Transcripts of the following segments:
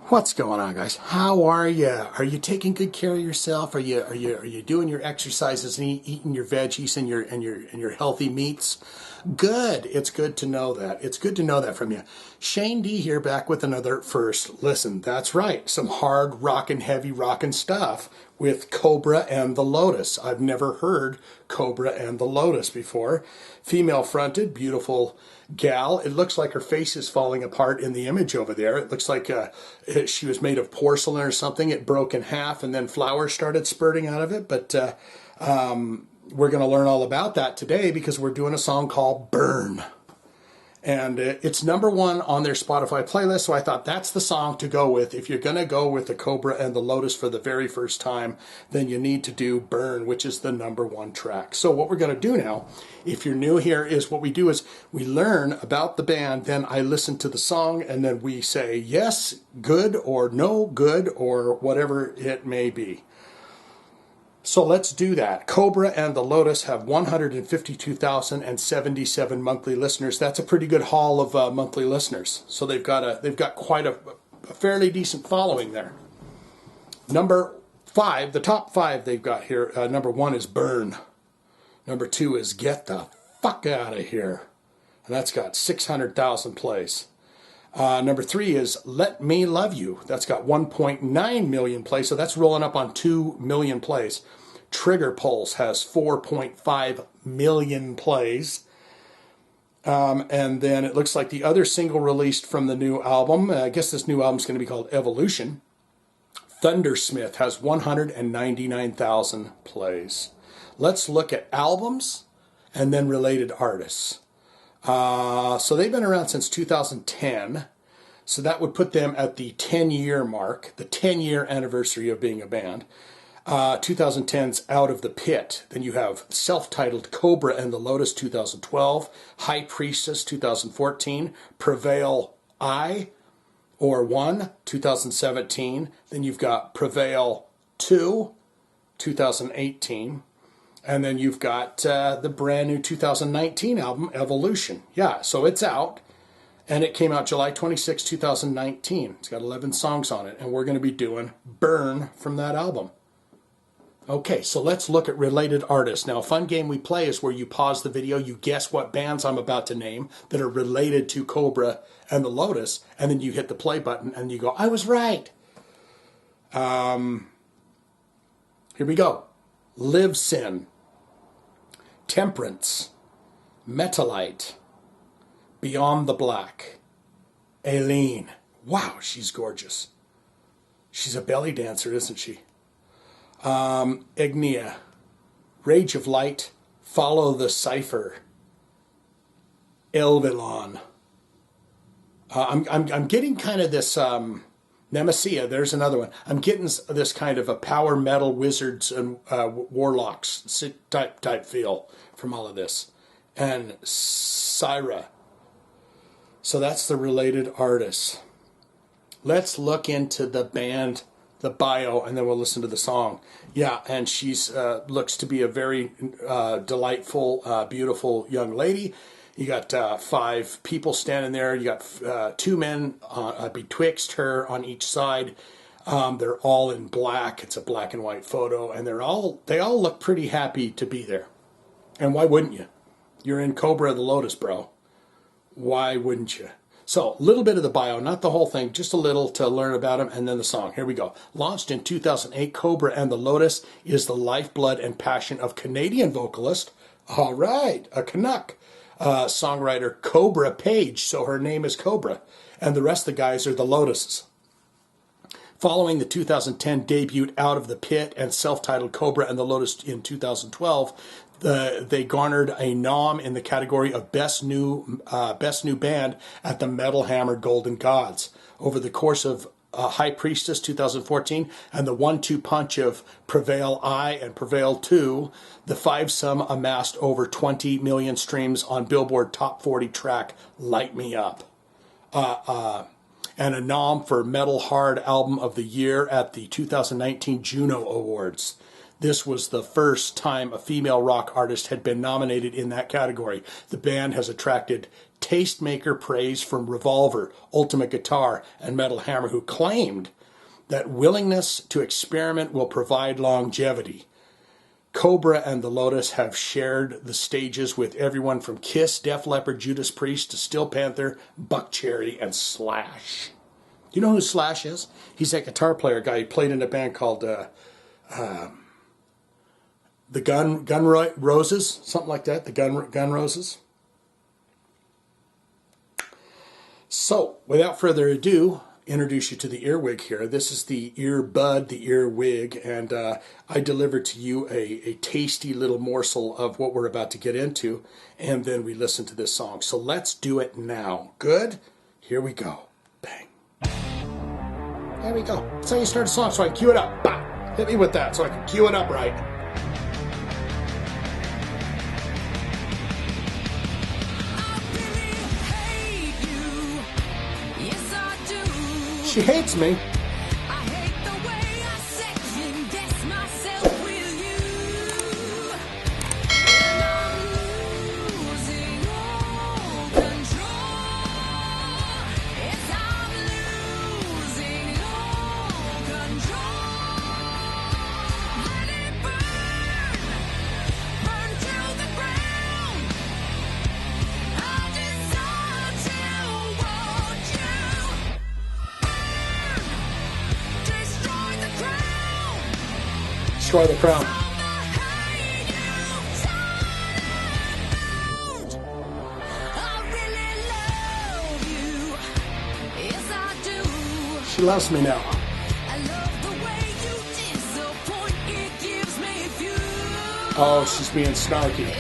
What's going on, guys? How are you? Are you taking good care of yourself? Are you doing your exercises and eating your veggies and your healthy meats? Good. It's good to know that. It's good to know that from you. Shane D here, back with another first listen. That's right. Some hard rockin', heavy rockin' stuff with Kobra and the Lotus. I've never heard Kobra and the Lotus before. Female fronted, beautiful gal. It looks like her face is falling apart in the image over there. It looks like she was made of porcelain or something. It broke in half and then flowers started spurting out of it. But we're going to learn all about that today because we're doing a song called Burn. And it's #1 on their Spotify playlist, so I thought that's the song to go with. If you're going to go with the Kobra and the Lotus for the very first time, then you need to do Burn, which is the #1 track. So what we're going to do now, if you're new here, is what we do is we learn about the band, then I listen to the song, and then we say yes, good, or no, good, or whatever it may be. So let's do that. Kobra and the Lotus have 152,077 monthly listeners. That's a pretty good haul of monthly listeners. So they've got quite a fairly decent following there. Number 5, the top 5 they've got here. #1 is Burn. #2 is Get the Fuck Out of Here, and that's got 600,000 plays. #3 is Let Me Love You. That's got 1.9 million plays, so that's rolling up on 2 million plays. Trigger Pulse has 4.5 million plays. And then it looks like the other single released from the new album, I guess this new album is going to be called Evolution, Thundersmith, has 199,000 plays. Let's look at albums and then related artists. So they've been around since 2010. So that would put them at the 10-year mark, the 10-year anniversary of being a band. 2010's Out of the Pit. Then you have self-titled Kobra and the Lotus 2012, High Priestess 2014, Prevail I or 1 2017. Then you've got Prevail 2 2018. And then you've got the brand new 2019 album, Evolution. Yeah, so it's out. And it came out July 26, 2019. It's got 11 songs on it. And we're going to be doing Burn from that album. Okay, so let's look at related artists. Now, a fun game we play is where you pause the video, you guess what bands I'm about to name that are related to Kobra and the Lotus, and then you hit the play button and you go, I was right. Here we go. Live Sin, Temperance, Metalite, Beyond the Black, Aileen. Wow, she's gorgeous. She's a belly dancer, isn't she? Ignia, Rage of Light, Follow the Cipher, Elvilon. I'm getting kind of this Nemesia. There's another one. I'm getting this kind of a power metal wizards and warlocks type feel from all of this, and Syra. So that's the related artists. Let's look into the band, the bio, and then we'll listen to the song. Yeah, and she's looks to be a very delightful, beautiful young lady. You got 5 people standing there. You got 2 men betwixt her on each side. They're all in black. It's a black and white photo, and they all look pretty happy to be there. And why wouldn't you? You're in Kobra the Lotus, bro. Why wouldn't you? So, a little bit of the bio, not the whole thing, just a little to learn about him, and then the song. Here we go. Launched in 2008, Kobra and the Lotus is the lifeblood and passion of Canadian vocalist, all right, a Canuck, songwriter Kobra Paige, so her name is Kobra, and the rest of the guys are the Lotuses. Following the 2010 debut Out of the Pit and self-titled Kobra and the Lotus in 2012, they garnered a nom in the category of Best New Band at the Metal Hammer Golden Gods. Over the course of High Priestess 2014 and the 1-2 punch of Prevail I and Prevail 2, the fivesome amassed over 20 million streams on Billboard Top 40 track Light Me Up. And a nom for Metal Hard Album of the Year at the 2019 Juno Awards. This was the first time a female rock artist had been nominated in that category. The band has attracted tastemaker praise from Revolver, Ultimate Guitar, and Metal Hammer, who claimed that willingness to experiment will provide longevity. Kobra and the Lotus have shared the stages with everyone from Kiss, Def Leppard, Judas Priest, to Steel Panther, Buckcherry, and Slash. Do you know who Slash is? He's that guitar player guy. He played in a band called the Gun Roses, something like that. The Gun Roses. So, without further ado, introduce you to the earwig here. This is the earbud, the earwig, and I deliver to you a tasty little morsel of what we're about to get into, and then we listen to this song. So let's do it now. Good? Here we go. Bang. There we go. That's how you start a song, so I can cue it up. Bah! Hit me with that so I can cue it up right. She hates me. I hate the way I second guess myself with you. And I'm losing all control. Yes, I'm losing all control. Let it burn, burn to the ground. I decide to watch you. Destroy the crown. She loves me now. Oh, she's being snarky.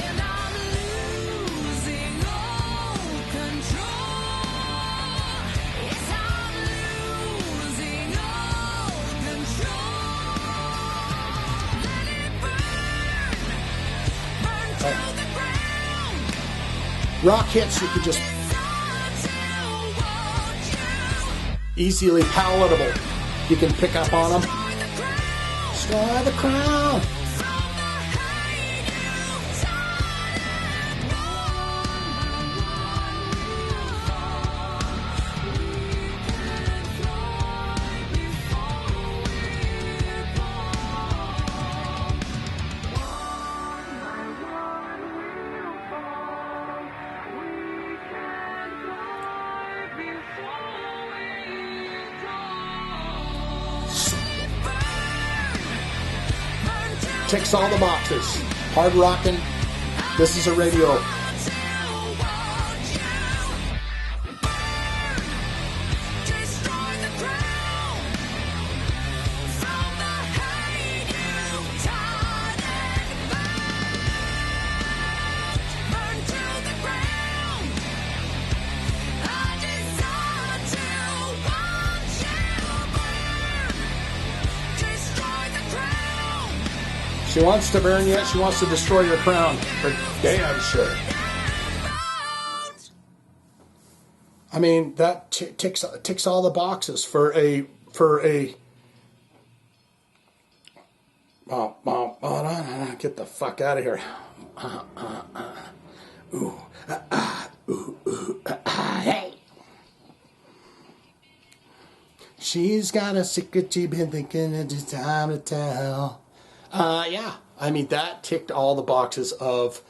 Rock hits you could just easily palatable. You can pick up on them. Destroy the crown. Ticks all the boxes. Hard rocking. This is a radio. She wants to burn you. She wants to destroy your crown. For damn sure. I mean, that ticks all the boxes for a. Get the fuck out of here. Hey. She's got a secret she's been thinking it's time to tell. Yeah, I mean, that ticked all the boxes of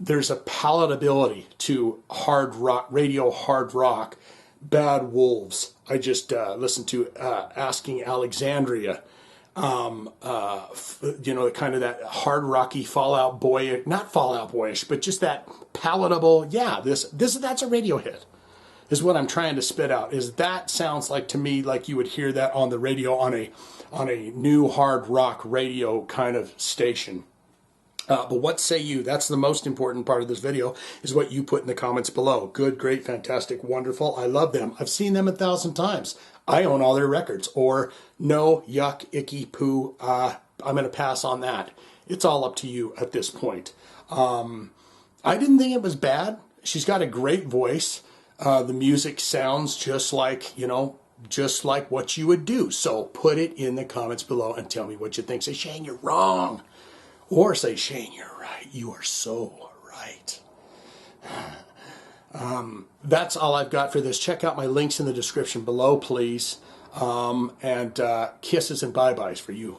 there's a palatability to hard rock, radio hard rock, Bad Wolves. I just listened to Asking Alexandria, kind of that hard rocky Fallout Boy, not Fallout Boyish, but just that palatable, yeah, that's a radio hit. Is what I'm trying to spit out. Is that sounds like to me like you would hear that on the radio on a new hard rock radio kind of station. But what say you? That's the most important part of this video, is what you put in the comments below. Good, great, fantastic, wonderful. I love them. I've seen them 1,000 times. I own all their records. Or no, yuck, icky, poo. I'm going to pass on that. It's all up to you at this point. I didn't think it was bad. She's got a great voice. The music sounds just like what you would do. So put it in the comments below and tell me what you think. Say, Shane, you're wrong. Or say, Shane, you're right. You are so right. That's all I've got for this. Check out my links in the description below, please. And kisses and bye-byes for you.